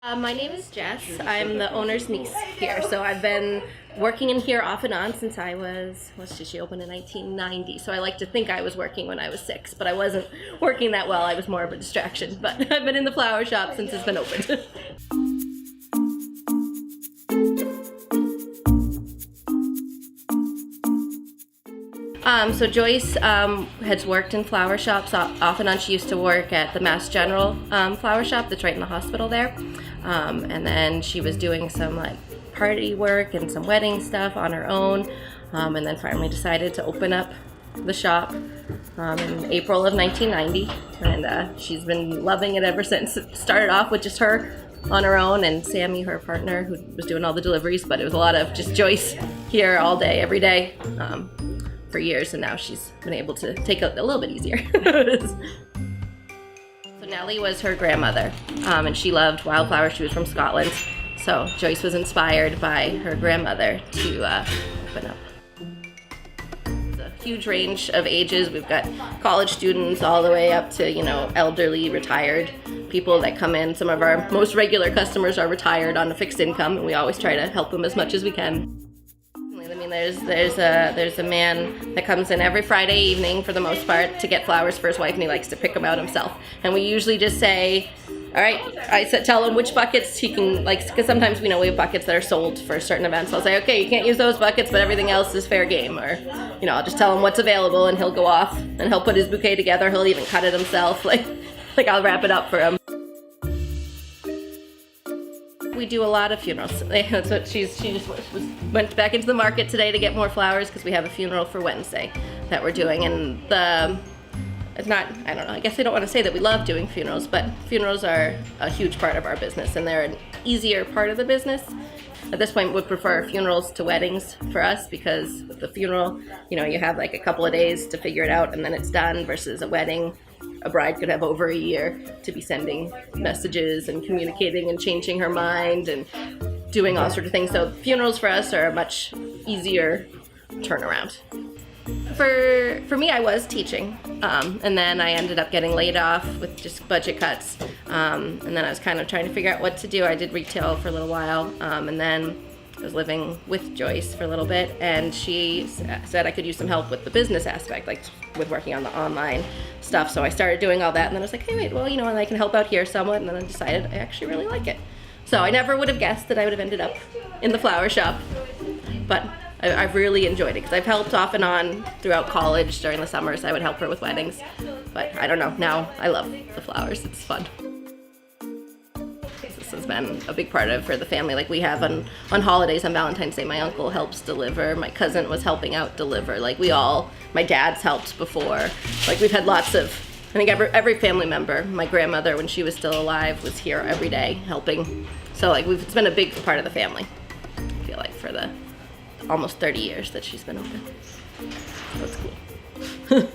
My name is Jess. I'm the owner's niece here. So I've been working in here off and on since I was, she opened in 1990. So I like to think I was working when I was 6, but I wasn't working that well. I was more of a distraction. But I've been in the flower shop since it's been opened. So Joyce has worked in flower shops off and on. She used to work at the Mass General flower shop that's right in the hospital there. And then she was doing some like party work and some wedding stuff on her own. And then finally decided to open up the shop in April of 1990. And she's been loving it ever since. It started off with just her on her own and Sammy, her partner, who was doing all the deliveries. But it was a lot of just Joyce here all day, every day. For years, and now she's been able to take it a little bit easier. So Nellie was her grandmother, and she loved Wildflower. She was from Scotland, so Joyce was inspired by her grandmother to open up. It's a huge range of ages. We've got college students all the way up to, you know, elderly, retired people that come in. Some of our most regular customers are retired on a fixed income, and we always try to help them as much as we can. I mean, there's a man that comes in every Friday evening for the most part to get flowers for his wife, and he likes to pick them out himself. And we usually just say, all right, tell him which buckets he can, like, because sometimes we know we have buckets that are sold for certain events. So I'll say, okay, you can't use those buckets, but everything else is fair game. Or, you know, I'll just tell him what's available, and he'll go off and he'll put his bouquet together. He'll even cut it himself. Like I'll wrap it up for him. We do a lot of funerals. That's what she just went back into the market today to get more flowers because we have a funeral for Wednesday that we're doing. And it's not, I don't know, I guess I don't want to say that we love doing funerals, but funerals are a huge part of our business and they're an easier part of the business. At this point, we prefer funerals to weddings for us because with the funeral, you know, you have like a couple of days to figure it out and then it's done, versus a wedding. A bride could have over a year to be sending messages and communicating and changing her mind and doing all sorts of things. So funerals for us are a much easier turnaround. For me, I was teaching, and then I ended up getting laid off with just budget cuts. And then I was kind of trying to figure out what to do. I did retail for a little while, and then I was living with Joyce for a little bit, and she said I could use some help with the business aspect, like with working on the online stuff. So I started doing all that, and then I was like, hey, wait, well, you know, and I can help out here somewhat, and then I decided I actually really like it. So I never would have guessed that I would have ended up in the flower shop, but I've really enjoyed it because I've helped off and on throughout college during the summers. I would help her with weddings, but I don't know, now I love the flowers. It's fun. This has been a big part of for the family. Like we have on holidays, on Valentine's Day, my uncle helps deliver. My cousin was helping out deliver. Like my dad's helped before. Like we've had lots of, I think every family member. My grandmother, when she was still alive, was here every day helping. So like it's been a big part of the family, I feel like, for the almost 30 years that she's been open. So it's cool.